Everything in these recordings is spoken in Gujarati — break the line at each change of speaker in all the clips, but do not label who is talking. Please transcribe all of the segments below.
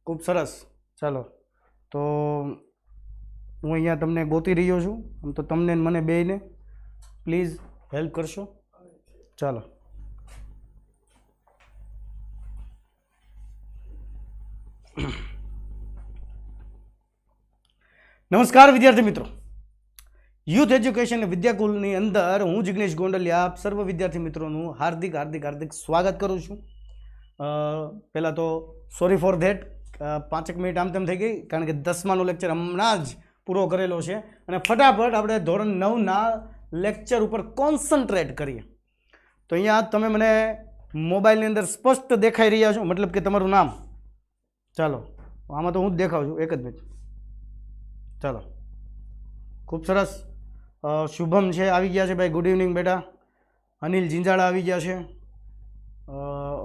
ખૂબ સરસ. ચાલો તો હું અહીંયા તમને ગોતી રહ્યો છું. આમ તો તમને ને મને બેયને પ્લીઝ હેલ્પ કરશો. ચાલો. નમસ્કાર વિદ્યાર્થી મિત્રો, યુથ એજ્યુકેશન વિદ્યાકુલની અંદર હું જિગ્નેશ ગોંડલિયા આપ સર્વ વિદ્યાર્થી મિત્રોનું હાર્દિક હાર્દિક હાર્દિક સ્વાગત કરું છું. પહેલાં તો સોરી ફોર ધેટ, 5 મિનિટ આમ તેમ થઈ ગઈ કારણ કે 10માનો લેક્ચર હમણાં જ પૂરો કરેલો છે અને ફટાફટ આપણે ધોરણ 9ના લેક્ચર ઉપર કોન્સન્ટ્રેટ કરીએ. તો અહીંયા તમે મને મોબાઈલની અંદર સ્પષ્ટ દેખાઈ રહ્યા છો, મતલબ કે તમારું નામ. ચાલો આમાં તો હું જ દેખાઉં છું, એક જ મિનિટ. ચાલો ખૂબ સરસ. શુભમ છે આવી ગયા છે ભાઈ, ગુડ ઇવનિંગ બેટા. અનિલ જિંજાળા આવી ગયા છે.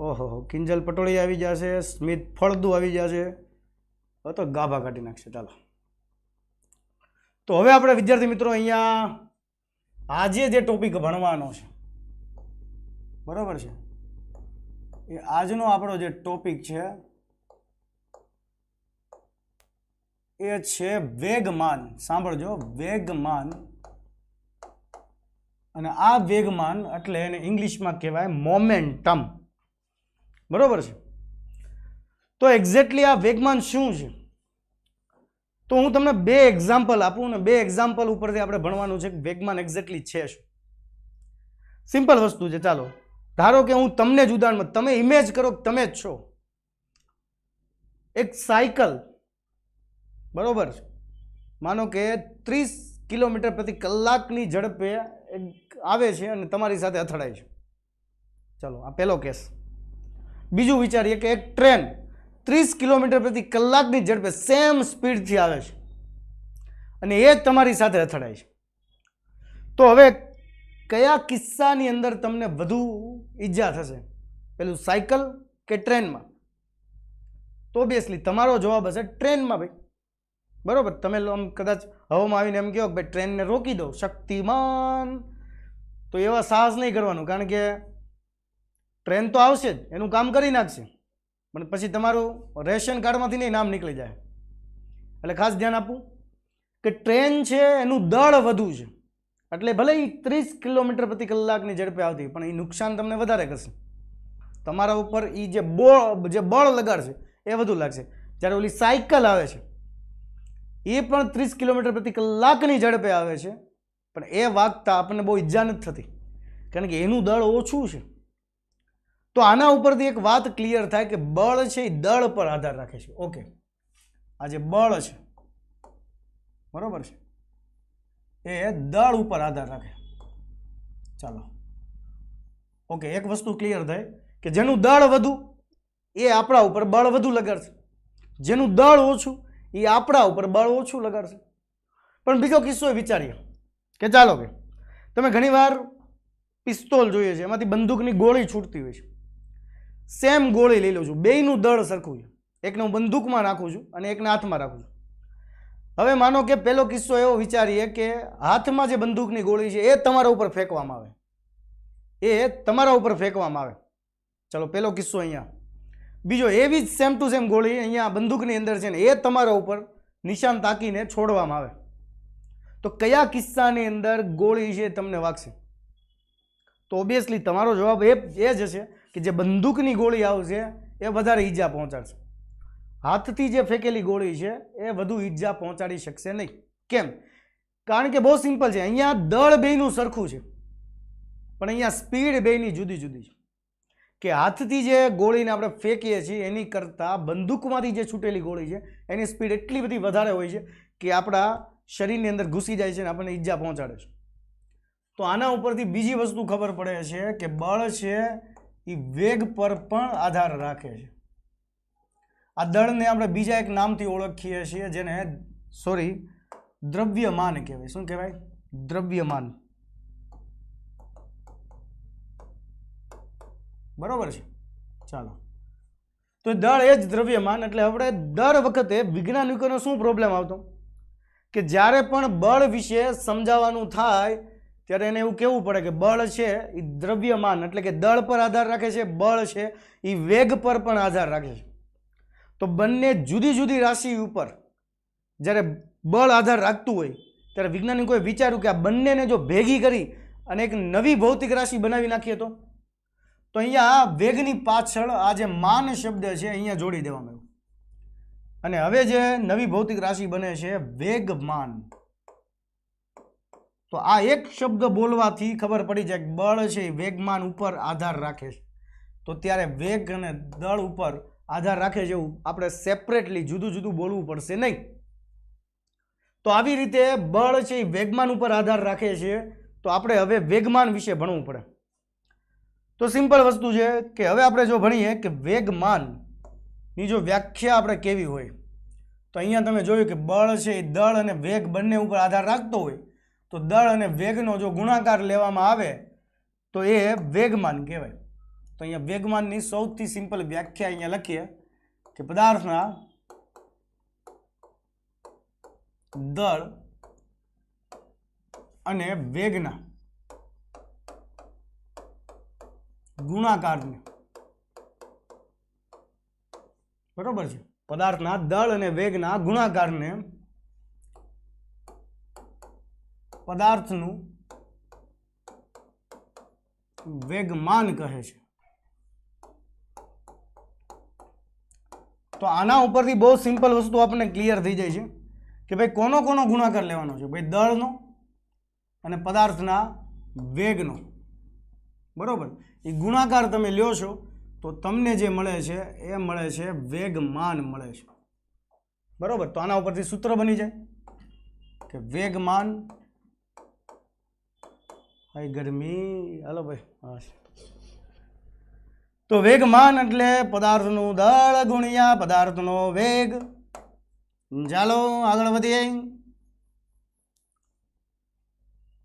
ઓહો કિંજલ પટોળી આવી ગયા છે. સ્મિત ફળદુ આવી ગયા છે. તો ગાભા કાઢી નાખશે. ચાલો તો હવે આપણે વિદ્યાર્થી મિત્રો અહીંયા આજે જે ટોપિક ભણવાનો છે, બરાબર છે, એ આજનો આપણો જે ટોપિક છે એ છે વેગમાન. સાંભળજો, વેગમાન. અને આ વેગમાન એટલે એને ઇંગ્લિશમાં કહેવાય મોમેન્ટમ, બરોબર છે. તો એક્ઝેક્ટલી આ વેગમાન શું છે? તો હું તમને 2 એક્ઝામ્પલ આપું ને 2 એક્ઝામ્પલ ઉપરથી આપણે ભણવાનું છે કે વેગમાન એક્ઝેક્ટલી છે શું. સિમ્પલ વસ્તુ છે. ચાલો ધારો કે હું તમને જ ઉદાહરણમાં, તમે ઇમેજ કરો કે તમે જ છો એક સાયકલ, બરોબર છે, માનો કે 30 કિલોમીટર પ્રતિ કલાકની ઝડપે આવે છે અને તમારી સાથે અથડાય છે. ચાલો આ પહેલો કેસ. બીજું વિચારીએ કે એક ટ્રેન 30 કિલોમીટર પ્રતિ કલાકની ઝડપે સેમ સ્પીડથી આવે છે અને એ તમારી સાથે અથડાય છે. તો હવે કયા કિસ્સાની અંદર તમને વધુ ઈજા થશે, પેલું સાયકલ કે ટ્રેનમાં? તો ઓબ્વિયસલી તમારો જવાબ હશે ટ્રેનમાં ભાઈ, બરોબર. તમે આમ કદાચ હવામાં આવીને એમ કહો કે ભાઈ ટ્રેનને રોકી દો, શક્તિમાન, તો એવા સાહસ નહીં કરવાનું, કારણ કે ટ્રેન તો આવશે જ, એનું કામ કરી નાખશે, પણ પછી તમારું રેશન કાર્ડમાંથી નહીં નામ નીકળી જાય. એટલે ખાસ ધ્યાન આપવું કે ટ્રેન છે એનું દળ વધુ છે, એટલે ભલે એ 30 કિલોમીટર પ્રતિ કલાકની ઝડપે આવતી, પણ એ નુકસાન તમને વધારે કરશે. તમારા ઉપર એ જે બળ લગાડશે એ વધુ લાગશે. જ્યારે ઓલી સાયકલ આવે છે એ પણ 30 કિલોમીટર પ્રતિ કલાકની ઝડપે આવે છે, પણ એ વાગતા આપણને બહુ ઈજા નથી થતી, કારણ કે એનું દળ ઓછું છે. તો આના ઉપરથી એક વાત ક્લિયર થાય કે બળ છે એ દળ પર આધાર રાખે છે. ઓકે, આ જે બળ છે, બરોબર છે, એ દળ ઉપર આધાર રાખે. ચાલો ઓકે, એક વસ્તુ ક્લિયર થાય કે જેનું દળ વધુ એ આપણા ઉપર બળ વધુ લગાડશે, જેનું દળ ઓછું એ આપણા ઉપર બળ ઓછું લગાડશે. પણ બીજો કિસ્સો વિચારીએ કે ચાલો કે તમે ઘણીવાર પિસ્તોલ જોઈએ છે, એમાંથી બંદૂકની ગોળી છૂટતી હોય છે. સેમ ગોળી લઈ લઉં છું, બેયનું દળ સરખું છે, એકને હું બંદૂકમાં નાખું છું અને એકને હાથમાં રાખું છું. હવે માનો કે પહેલો કિસ્સો એવો વિચારીએ કે હાથમાં જે બંદૂકની ગોળી છે એ તમારા ઉપર ફેંકવામાં આવે, એ તમારા ઉપર ફેંકવામાં આવે. ચાલો પહેલો કિસ્સો અહીંયા. બીજો એવી જ સેમ ટુ સેમ ગોળી અહીંયા બંદૂકની અંદર છે ને એ તમારા ઉપર નિશાન તાકીને છોડવામાં આવે. તો કયા કિસ્સાની અંદર ગોળી છે તમને વાગશે? તો ઓબ્વિયસલી તમારો જવાબ એ જ હશે કે જે બંદૂકની ગોળી આવશે એ વધારે ઈજા પહોંચાડશે. હાથથી જે ફેંકેલી ગોળી છે એ વધુ ઈજા પહોંચાડી શકશે નહીં. કેમ? કારણ કે બહુ સિમ્પલ છે, અહીંયા દળ બેયનું સરખું છે, પણ અહીંયા સ્પીડ બેયની જુદી જુદી છે. કે હાથથી જે ગોળીને આપણે ફેંકીએ છીએ એની કરતાં બંદૂકમાંથી જે છૂટેલી ગોળી છે એની સ્પીડ એટલી બધી વધારે હોય છે કે આપણા શરીરની અંદર ઘૂસી જાય છે અને આપણને ઈજા પહોંચાડે છે. તો આના ઉપરથી બીજી વસ્તુ ખબર પડે છે કે બળ છે એ વેગ પર પણ આધાર રાખે છે. આ દળને આપણે બીજા એક નામથી ઓળખીએ છીએ, જેને દ્રવ્યમાન કહેવાય. શું કહેવાય? દ્રવ્યમાન. બરોબર છે. ચાલો તો દળ એ જ દ્રવ્યમાન. એટલે આપણે દર વખતે વૈજ્ઞાનિકોનો શું પ્રોબ્લેમ આવતો કે જ્યારે પણ બળ વિશે સમજાવવાનું થાય ત્યારે એને એવું કહેવું પડે કે બળ છે એ દ્રવ્યમાન, એટલે કે દળ પર આધાર રાખે છે, બળ છે એ વેગ પર પણ આધાર રાખે છે. તો બંને જુદી જુદી રાશિ ઉપર જ્યારે બળ આધાર રાખતું હોય ત્યારે વૈજ્ઞાનિકોએ વિચાર્યું કે આ બંનેને જો ભેગી કરી અને એક નવી ભૌતિક રાશિ બનાવી નાખીએ તો અહીંયા વેગની પાછળ આ જે માન શબ્દ છે અહીંયા જોડી દેવામાં આવ્યું અને હવે જે નવી ભૌતિક રાશિ બને છે વેગમાન. તો આ એક શબ્દ બોલવાથી ખબર પડી જાય કે બળ છે એ વેગમાન ઉપર આધાર રાખે છે. તો ત્યારે વેગ અને દળ ઉપર આધાર રાખે છે એવું આપણે સેપરેટલી જુદું જુદું બોલવું પડશે નહીં. તો આવી રીતે બળ છે એ વેગમાન ઉપર આધાર રાખે છે. તો આપણે હવે વેગમાન વિશે ભણવું પડે. તો સિમ્પલ વસ્તુ છે કે હવે આપણે જો ભણીએ કે વેગમાનની જો વ્યાખ્યા આપણે કેવી હોય તો અહીંયા તમે જોયું કે બળ છે એ દળ અને વેગ બંને ઉપર આધાર રાખતો હોય તો દળ અને વેગનો જો ગુણાકાર લેવામાં આવે તો એ વેગમાન કહેવાય. તો અહીંયા વેગમાનની સૌથી સિમ્પલ વ્યાખ્યા અહીંયા લખીએ કે પદાર્થના દળ અને વેગના ગુણાકારને, બરોબર છે, પદાર્થના દળ અને વેગના ગુણાકારને પદાર્થનું વેગમાન કહે છે. તો આના ઉપરથી બહુ સિમ્પલ વસ્તુ આપણને ક્લિયર થઈ જાય છે કે ભાઈ કોનો કોનો ગુણાકાર લેવાનો છે. ભાઈ દળનો અને પદાર્થના વેગનો, બરોબર. એ ગુણાકાર તમે લ્યો છો તો તમને જે મળે છે એ મળે છે વેગમાન મળે છે, બરોબર. તો આના ઉપરથી સૂત્ર બની જાય કે વેગમાન હાઈ ગરમી, હાલો ભાઈ. તો વેગમાન એટલે પદાર્થનું દળ ગુણ્યા પદાર્થનો વેગ. ચાલો આગળ વધીએ.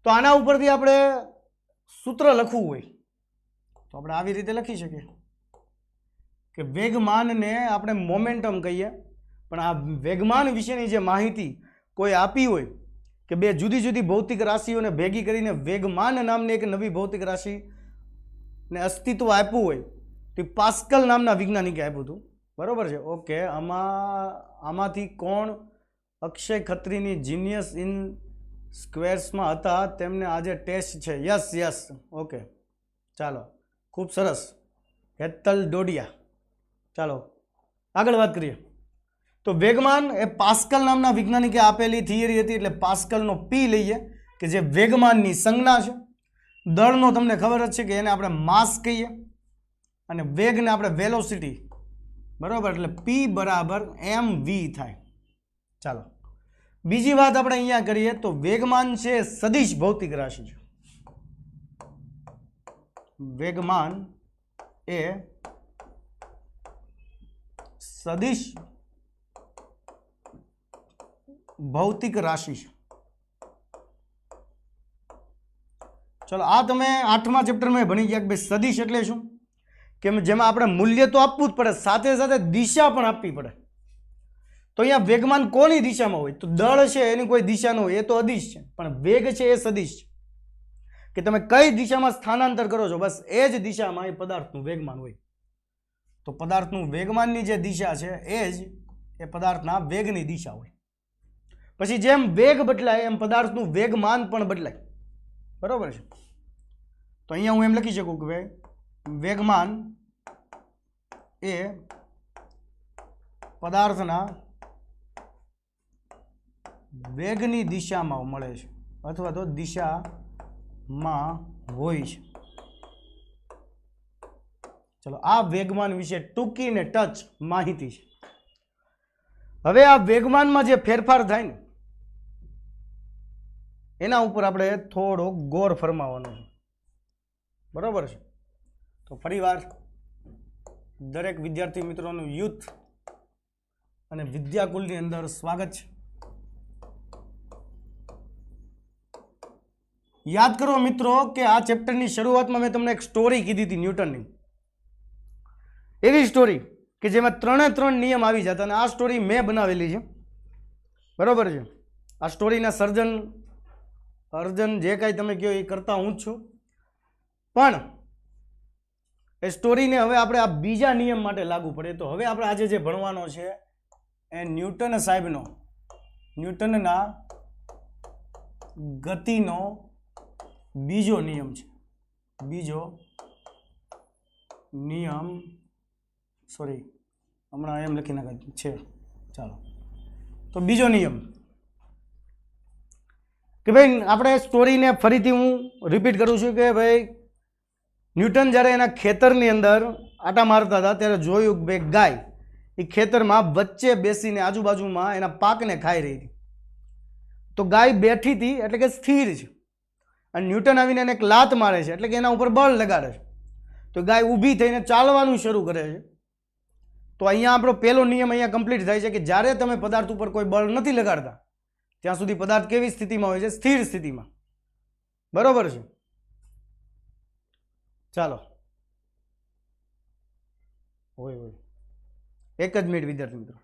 તો આના ઉપરથી આપણે સૂત્ર લખવું હોય તો આપણે આવી રીતે લખી શકીએ કે વેગમાનને આપણે મોમેન્ટમ કહીએ, પણ આ વેગમાન વિશેની જે માહિતી કોઈ આપી હોય કે બે જુદી જુદી ભૌતિક રાશિઓને ભેગી કરીને વેગમાન નામની એક નવી ભૌતિક રાશિને અસ્તિત્વ આપ્યું હોય તો પાસ્કલ નામના વૈજ્ઞાનિકે આપ્યું હતું, બરોબર છે. ઓકે, આમાંથી કોણ અક્ષય ખત્રીની જીનિયસ ઇન સ્ક્વેર્સમાં હતા તેમને આજે ટેસ્ટ છે? યસ યસ, ઓકે, ચાલો, ખૂબ સરસ, હેતલ ડોડિયા. ચાલો આગળ વાત કરીએ. તો વેગમાન એ પાસ્કલ નામના વૈજ્ઞાનિકે આપેલી થિયરી હતી, એટલે પાસ્કલનો પી લઈએ કે જે વેગમાનની સંજ્ઞા છે. દળનો તમને ખબર જ છે કે એને આપણે માસ કહીએ અને વેગને આપણે વેલોસિટી, બરાબર, એટલે પી બરાબર mv થાય. ચાલો બીજી વાત આપણે અહીંયા કરીએ તો વેગમાન છે સદિશ ભૌતિક રાશિ છે. વેગમાન એ સદિશ ભૌતિક રાશિ છે. ચલો આ તમે 8મા ચેપ્ટરમાં ભણી ગયા કે ભાઈ સદિશ એટલે શું, કે જેમાં આપણે મૂલ્ય તો આપવું જ પડે, સાથે સાથે દિશા પણ આપવી પડે. તો અહીંયા વેગમાન કોની દિશામાં હોય તો દળ છે એની કોઈ દિશા ન હોય, એ તો અદિશ છે, પણ વેગ છે એ સદિશ છે કે તમે કઈ દિશામાં સ્થાનાંતર કરો છો બસ એ જ દિશામાં એ પદાર્થનું વેગમાન હોય. તો પદાર્થનું વેગમાનની જે દિશા છે એ પદાર્થના વેગની દિશા હોય. પછી જેમ વેગ બદલાય એમ પદાર્થનું વેગમાન પણ બદલાય, બરોબર છે. તો અહીંયા હું એમ લખી શકું કે ભાઈ વેગમાન એ પદાર્થના વેગની દિશામાં મળે છે અથવા તો દિશામાં હોય છે. ચલો આ વેગમાન વિશે ટૂંકી ને ટચ માહિતી છે. હવે આ વેગમાનમાં જે ફેરફાર થાય ને એના ઉપર આપણે થોડો ગૌર ફરમાવવાનો છે, બરોબર છે. તો ફરીવાર દરેક વિદ્યાર્થી મિત્રોનું યુથ અને વિદ્યાકુલની અંદર સ્વાગત છે. યાદ કરો મિત્રો કે આ ચેપ્ટરની શરૂઆતમાં મેં તમને એક સ્ટોરી કીધી હતી ન્યૂટનની, એવી સ્ટોરી કે જેમાં 3 નિયમ આવી જતા, અને આ સ્ટોરી મેં બનાવેલી છે, બરોબર છે. આ સ્ટોરીના સર્જન જે કાંઈ તમે કહો એ કરતા હું જ છું, પણ એ સ્ટોરીને હવે આપણે આ બીજા નિયમ માટે લાગુ પડે. તો હવે આપણે આજે જે ભણવાનો છે એ ન્યૂટન સાહેબનો ન્યૂટનના ગતિનો બીજો નિયમ છે. બીજો નિયમ, સોરી હમણાં એમ લખી નાખ્યું છે. ચાલો, તો બીજો નિયમ કે ભાઈ આપણે સ્ટોરીને ફરીથી હું રિપીટ કરું છું કે ભાઈ ન્યૂટન જ્યારે એના ખેતરની અંદર આટા મારતા હતા ત્યારે જોયું કે ભાઈ ગાય એ ખેતરમાં વચ્ચે બેસીને આજુબાજુમાં એના પાકને ખાઈ રહી હતી. તો ગાય બેઠી હતી એટલે કે સ્થિર છે, અને ન્યૂટન આવીને એને એક લાત મારે છે એટલે કે એના ઉપર બળ લગાડે છે. તો ગાય ઊભી થઈને ચાલવાનું શરૂ કરે છે. તો અહીંયા આપણો પહેલો નિયમ અહીંયા કમ્પ્લીટ થાય છે કે જ્યારે તમે પદાર્થ ઉપર કોઈ બળ નથી લગાડતા ત્યાં સુધી પદાર્થ કેવી સ્થિતિમાં હોય છે? સ્થિર સ્થિતિમાં. બરોબર છે. ચાલો, હોય એક જ મિનિટ વિદ્યાર્થી મિત્રો.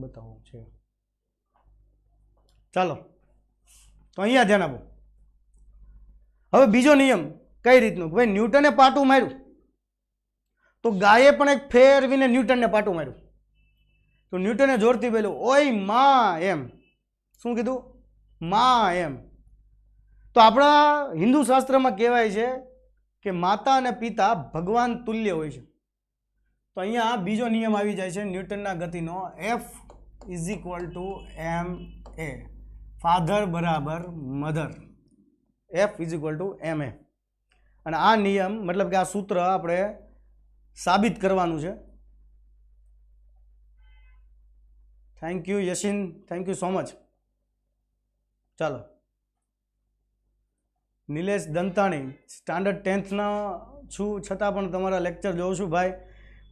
બતાવો છે. ચાલો, તો અહીંયા ધ્યાન આપો. હવે બીજો નિયમ કઈ રીતનું? ભાઈ ન્યૂટને પાટું માર્યું તો ગાયે પણ એક ફેરવીને ન્યૂટનને પાટું માર્યું. તો ન્યૂટને જોરથી બોલ્યું, ઓય માં એમ. શું કીધું? માં એમ. તો આપણા હિન્દુ શાસ્ત્રમાં કહેવાય છે કે માતા અને પિતા ભગવાન તુલ્ય હોય છે. તો અહીંયા બીજો નિયમ આવી જાય છે ન્યૂટનના ગતિનો, F is equal to M A. Father બરાબર mother, F is equal to M A. અને આ નિયમ મતલબ કે આ સૂત્ર આપણે સાબિત કરવાનું છે. Thank you Yashin, thank you so much. ચાલો, નિલેશ દંતાણી, સ્ટાન્ડર્ડ 10થના છું છતાં પણ તમારા લેક્ચર જોઉં છું ભાઈ.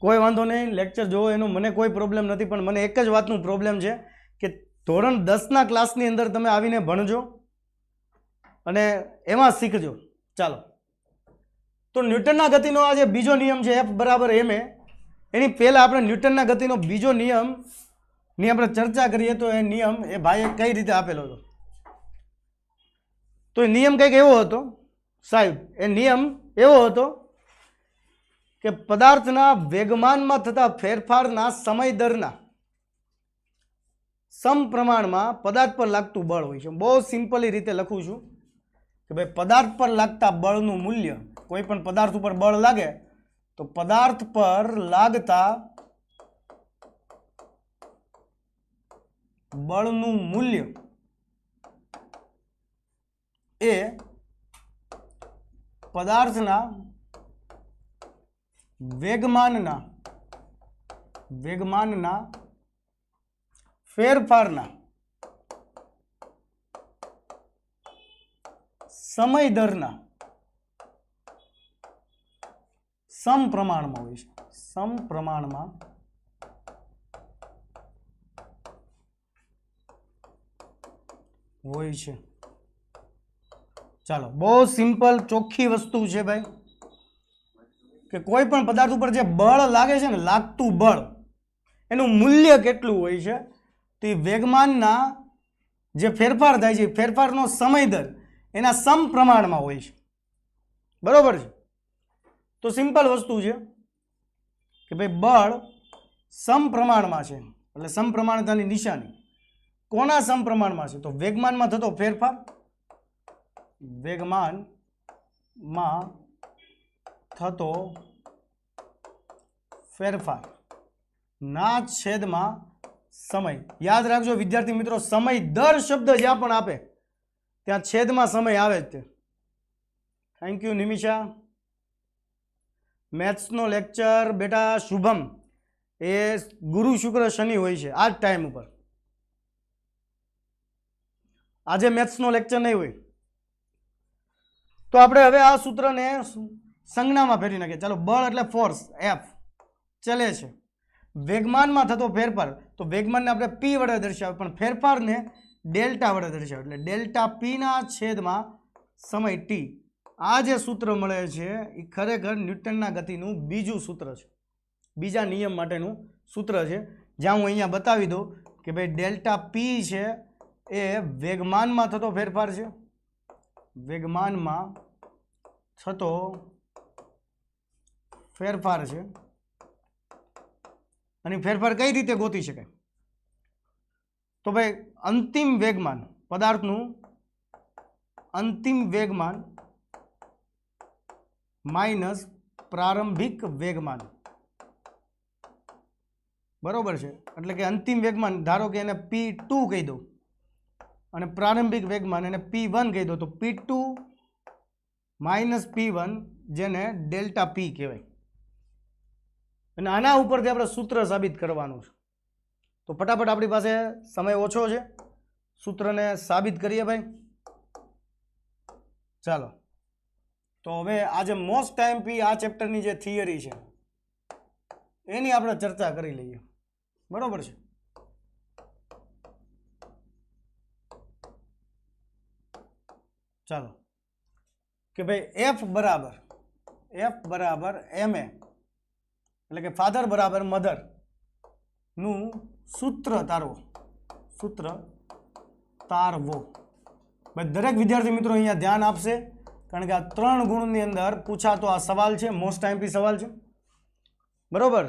કોઈ વાંધો નહીં, લેક્ચર જોવો એનો મને કોઈ પ્રોબ્લેમ નથી, પણ મને એક જ વાતનું પ્રોબ્લેમ છે કે ધોરણ 10ના ક્લાસની અંદર તમે આવીને ભણજો અને એમાં શીખજો. ચાલો, તો ન્યૂટનના ગતિનો આ જે બીજો નિયમ છે એફ બરાબર એમ એ, એની પહેલાં આપણે ન્યૂટનના ગતિનો બીજો નિયમની આપણે ચર્ચા કરીએ. તો એ નિયમ એ ભાઈએ કઈ રીતે આપેલો હતો? તો એ નિયમ કંઈક એવો હતો સાહેબ, એ નિયમ એવો હતો કે પદાર્થના વેગમાનમાં થતા ફેરફારના સમય દરના સમપ્રમાણમાં પદાર્થ પર લાગતું બળ હોય છે. બહુ સિમ્પલી રીતે લખું છું કે ભાઈ પદાર્થ પર લાગતા બળનું મૂલ્ય, કોઈ પણ પદાર્થ ઉપર બળ લાગે તો પદાર્થ પર લાગતા બળનું મૂલ્ય એ પદાર્થના વેગમાનના ફેરફારના સમય દરના સમપ્રમાણમાં હોય છે. સમપ્રમાણમાં હોય છે. ચાલો, બહુ સિમ્પલ ચોખ્ખી વસ્તુ છે ભાઈ કે કોઈ પણ પદાર્થ ઉપર જે બળ લાગે છે ને, લાગતું બળ, એનું મૂલ્ય કેટલું હોય છે? તો એ વેગમાનના જે ફેરફાર થાય છે, ફેરફારનો સમય દર એના સમપ્રમાણમાં હોય છે. બરોબર છે? તો સિમ્પલ વસ્તુ છે કે ભાઈ બળ સમપ્રમાણમાં છે, એટલે સમપ્રમાણતાની નિશાની કોના સમપ્રમાણમાં છે? તો વેગમાનમાં થતો ફેરફાર, વેગમાનમાં થતો ફેરફાર ના છેદમાં સમય. યાદ રાખજો વિદ્યાર્થી મિત્રો, સમય દર શબ્દ જ્યાં પણ આપે ત્યાં છેદમાં સમય આવે જ તે. Thank you Nimisha. મેથ્સનો લેક્ચર બેટા શુભમ એ ગુરુ શુક્ર શનિ હોય છે આ જ ટાઈમ ઉપર. આજે મેથ્સનો લેક્ચર નહીં હોય. તો આપણે હવે આ સૂત્રને સંજ્ઞામાં ફેરવી નાખીએ. ચાલો, બળ એટલે ફોર્સ એફ ચલે છે, વેગમાનમાં થતો ફેરફાર, તો વેગમાનને આપણે પી વડે દર્શાવે, પણ ફેરફારને ડેલ્ટા વડે દર્શાવે, એટલે ડેલ્ટા પીના છેદમાં સમય ટી. આ જે સૂત્ર મળે છે એ ખરેખર ન્યૂટનના ગતિનું બીજું સૂત્ર છે. બીજા નિયમ માટેનું સૂત્ર છે, જ્યાં હું અહીંયા બતાવી દઉં કે ભાઈ ડેલ્ટા પી છે એ વેગમાનમાં થતો ફેરફાર છે, વેગમાનમાં થતો ફેરફાર છે. અને ફેરફાર કઈ રીતે ગોતી શકાય? તો ભાઈ અંતિમ વેગમાન, પદાર્થનું અંતિમ વેગમાન માઇનસ પ્રારંભિક વેગમાન, બરોબર છે. એટલે કે અંતિમ વેગમાન ધારો કે એને P2 કહી દો અને પ્રારંભિક વેગમાન એને P1 કહી દો, તો P2 માઇનસ P1 જેને ડેલ્ટા P કહેવાય. અને આના ઉપરથી આપણે સૂત્ર સાબિત કરવાનું છે. તો ફટાફટ આપણી પાસે સમય ઓછો છે, સૂત્રને સાબિત કરીએ ભાઈ. ચાલો, તો હવે આજે મોસ્ટ આઈએમપી આ ચેપ્ટરની જે થિયરી છે એની આપણે ચર્ચા કરી લઈએ, બરોબર છે. ચાલો કે ભાઈ એફ બરાબર MA એટલે કે ફાધર બરાબર મધર નું સૂત્ર તારવો, સૂત્ર તારવો. ભાઈ દરેક વિદ્યાર્થી મિત્રો અહીંયા ધ્યાન આપશે, કારણ કે આ 3 ગુણની અંદર પૂછાતો આ સવાલ છે, મોસ્ટ આઈએમપી સવાલ છે, બરોબર.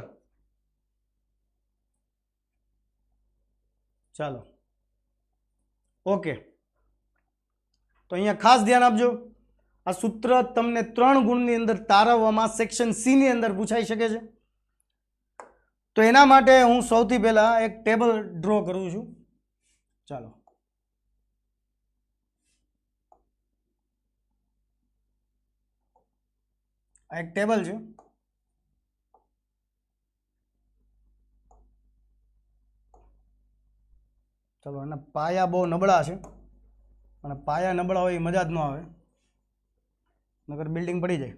ચાલો ઓકે, તો અહીંયા ખાસ ધ્યાન આપજો. આ સૂત્ર તમને 3 ગુણની અંદર તારવવામાં સેક્શન સી ની અંદર પૂછાઈ શકે છે. તો એના માટે હું સૌથી પહેલા એક ટેબલ ડ્રો કરું છું. ચાલો, આ એક ટેબલ છે. ચલો, અને પાયા બહુ નબળા છે, અને પાયા નબળા હોય એ મજા જ ન આવે, નકર બિલ્ડિંગ પડી જાય.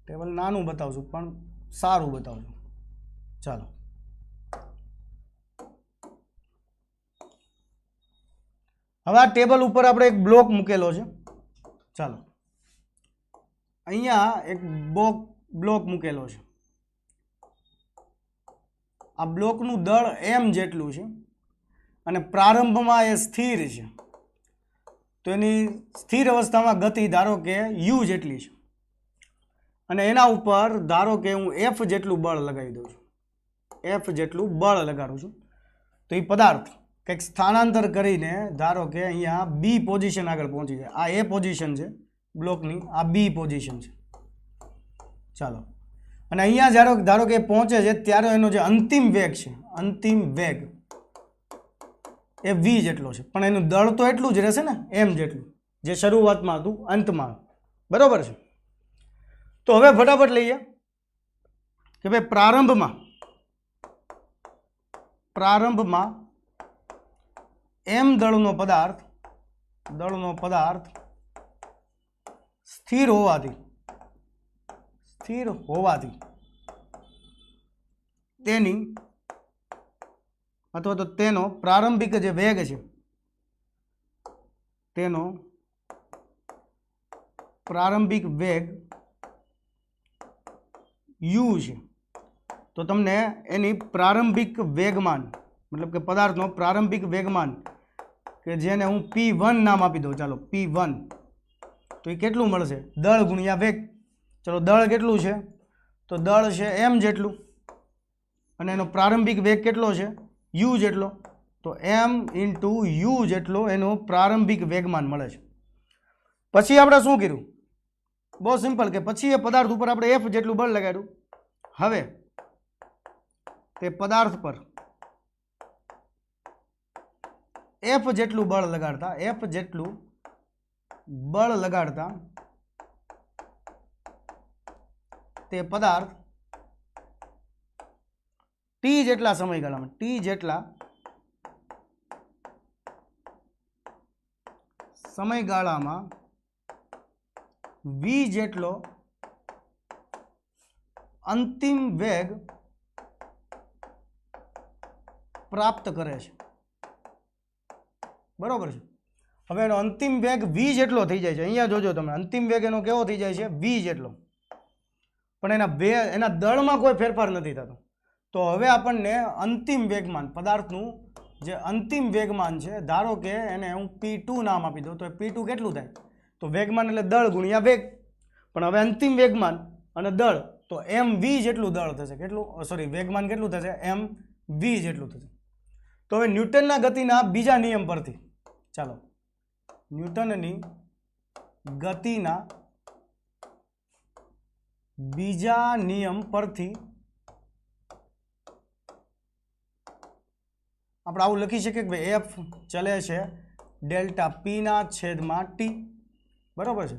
ટેબલ નાનું બતાવશું પણ સારું બતાવશું. ચાલો, હવે આ ટેબલ ઉપર આપણે એક બ્લોક મૂકેલો છે. ચાલો, અહીંયા એક બ્લોક મૂકેલો છે. આ બ્લોકનું દળ m જેટલું છે અને પ્રારંભમાં એ સ્થિર છે, તો એની સ્થિર અવસ્થામાં ગતિ ધારો કે u જેટલી છે, અને એના ઉપર ધારો કે હું F જેટલું બળ લગાવી દઉં છું, F જેટલું બળ લગાડું છું. તો એ પદાર્થ કંઈક સ્થાનાંતર કરીને ધારો કે અહીંયા B પોઝિશન આગળ પહોંચી જાય. આ A પોઝિશન છે બ્લોકની, આ B પોઝિશન છે. ચાલો, અને અહીંયા ધારો કે પહોંચે છે ત્યારે એનો જે અંતિમ વેગ છે, અંતિમ વેગ એ v જેટલો છે, પણ એનું દળ તો એટલું જ રહેશે ને, m જેટલું, જે શરૂઆતમાં હતું અંતમાં, બરોબર છે. તો હવે ફટાફટ લઈએ કે ભાઈ પ્રારંભમાં m દળનો પદાર્થ સ્થિર હોવાથી તેની અથવા તો તેનો પ્રારંભિક જે વેગ છે, તેનો પ્રારંભિક વેગ u છે. તો તમને એની પ્રારંભિક વેગમાન, મતલબ કે પદાર્થનો પ્રારંભિક વેગમાન કે જેને હું P1 નામ આપી દઉં, ચાલો P1, તો એ કેટલું મળશે? દળ ગુણ્યા વેગ. ચલો, દળ કેટલું છે? તો દળ છે m જેટલું, અને એનો પ્રારંભિક વેગ કેટલો છે? u જેટલો. તો m ઇન્ટુ u જેટલો એનો પ્રારંભિક વેગમાન મળે છે. પછી આપણે શું કર્યું? બહુ સિમ્પલ, કે પછી એ પદાર્થ ઉપર આપણે F જેટલું બળ લગાડ્યું. હવે તે પદાર્થ પર F જેટલું બળ લગાડતા તે પદાર્થ t જેટલા સમયગાળામાં v જેટલો અંતિમ વેગ પ્રાપ્ત કરે છે, બરોબર છે. હવે એનો અંતિમ વેગ v જેટલો થઈ જાય છે. અહીંયા જોજો તમે, અંતિમ વેગ એનો કેવો થઈ જાય છે? v જેટલો. પણ એના દળમાં કોઈ ફેરફાર નથી થતો. તો હવે આપણને અંતિમ વેગમાન, પદાર્થનું જે અંતિમ વેગમાન છે, ધારો કે એને હું p2 નામ આપી દઉં, તો p2 કેટલું થાય? તો વેગમાન એટલે દળ ગુણ્યા વેગ. પણ હવે અંતિમ વેગમાન અને દળ, તો mv જેટલું દળ થશે. કેટલું? સોરી, વેગમાન કેટલું થશે? mv જેટલું થશે. તો હવે ન્યૂટનના ગતિના બીજા નિયમ પરથી, ચાલો, ન્યૂટનની ગતિના બીજા નિયમ પરથી આપણે આવું લખી શકીએ કે ભાઈ એફ ચલે છે ડેલ્ટા પી ના છેદમાં ટી. બરોબર છે?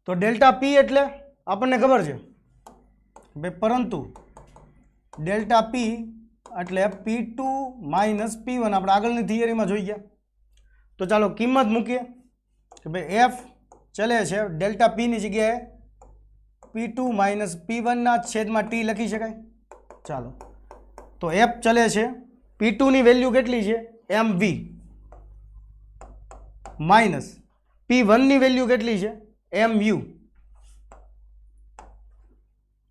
તો ડેલ્ટા પી એટલે આપણને ખબર છે ભાઈ, પરંતુ ડેલ્ટા પી એટલે P2 માઇનસ P1 આપણે આગળની થિયરીમાં જોઈ ગયા. તો ચાલો કિંમત મૂકીએ કે ભાઈ એફ ચલે છે ડેલ્ટા પીની જગ્યાએ P2 માઇનસ P1 ના છેદમાં ટી લખી શકાય. ચાલો, તો એફ ચલે છે, P2 ની વેલ્યુ કેટલી છે? mv માઇનસ P1 ની વેલ્યુ કેટલી છે? mu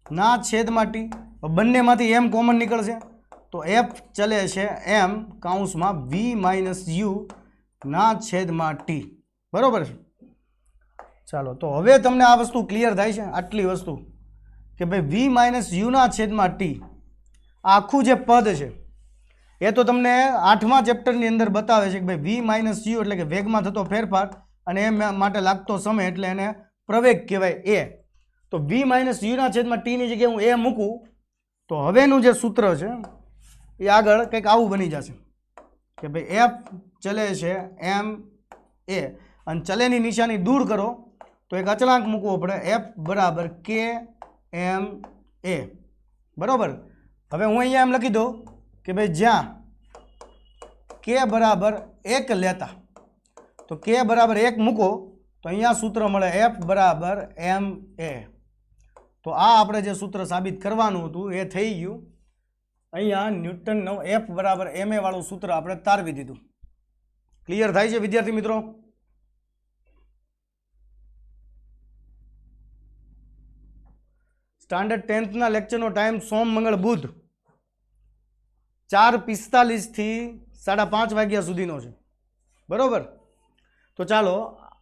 ના છેદમાં ટી. બંનેમાંથી m કોમન નીકળશે, તો f ચલે છે m કૌંસમાં v માઇનસ u ના છેદમાં ટી. બરોબર છે? ચાલો, તો હવે તમને આ વસ્તુ ક્લિયર થાય છે, આટલી વસ્તુ કે ભાઈ v માઇનસ u ના છેદમાં ટી આખું જે પદ છે એ તો તમને 8મા ચેપ્ટરની અંદર બતાવે છે કે ભાઈ v માઇનસ u એટલે કે વેગમાં થતો ફેરફાર અને એ માટે લાગતો સમય એટલે એને પ્રવેગ કહેવાય એ. તો v માઇનસ u ના છેદમાં ટીની જગ્યાએ હું એ મૂકું તો હવેનું જે સૂત્ર છે એ આગળ કંઈક આવું બની જશે કે ભાઈ એફ ચલે છે એમ એ, અને ચલેની નિશાની દૂર કરો તો એક અચળાંક મૂકવો પડે, એફ બરાબર કે એમ એ. બરાબર? હવે હું અહીંયા એમ લખી દઉં કે ભાઈ જ્યાં કે બરાબર 1 લેતા, તો કે બરાબર 1 મૂકો તો અહીંયા સૂત્ર મળે એફ બરાબર એમ એ. તો આ આપણે જે સૂત્ર સાબિત કરવાનું હતું એ થઈ ગયું. અહીંયા ન્યૂટનનો એફ બરાબર એમ એ વાળું સૂત્ર આપણે તારવી દીધું. ક્લિયર થાય છે વિદ્યાર્થી મિત્રો? સ્ટાન્ડર્ડ 10થના લેક્ચરનો ટાઈમ સોમ મંગળ બુધ 4:45 થી 5:30 વાગ્યા સુધીનો છે. બરોબર? તો ચાલો,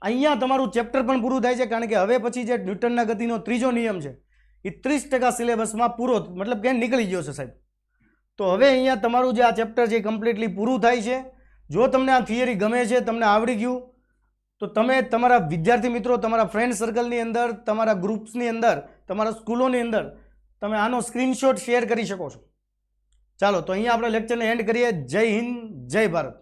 અહીંયા તમારું ચેપ્ટર પણ પૂરું થાય છે, કારણ કે હવે પછી જે ન્યૂટનના ગતિનો ત્રીજો નિયમ છે એ 30% સિલેબસમાં પૂરો, મતલબ કે નીકળી ગયો છે સાહેબ. તો હવે અહીંયા તમારું જે આ ચેપ્ટર છે એ કમ્પ્લીટલી પૂરું થાય છે. જો તમને આ થિયરી ગમે છે, તમને આવડી ગયું, તો તમે તમારા વિદ્યાર્થી મિત્રો, તમારા ફ્રેન્ડ સર્કલની અંદર, તમારા ગ્રુપ્સની અંદર, તમારા સ્કૂલોની અંદર તમે આનો સ્ક્રીનશોટ શેર કરી શકો છો. ચાલો, તો અહીંયા આપણે લેક્ચરને એન્ડ કરીએ. જય હિન્દ, જય ભારત.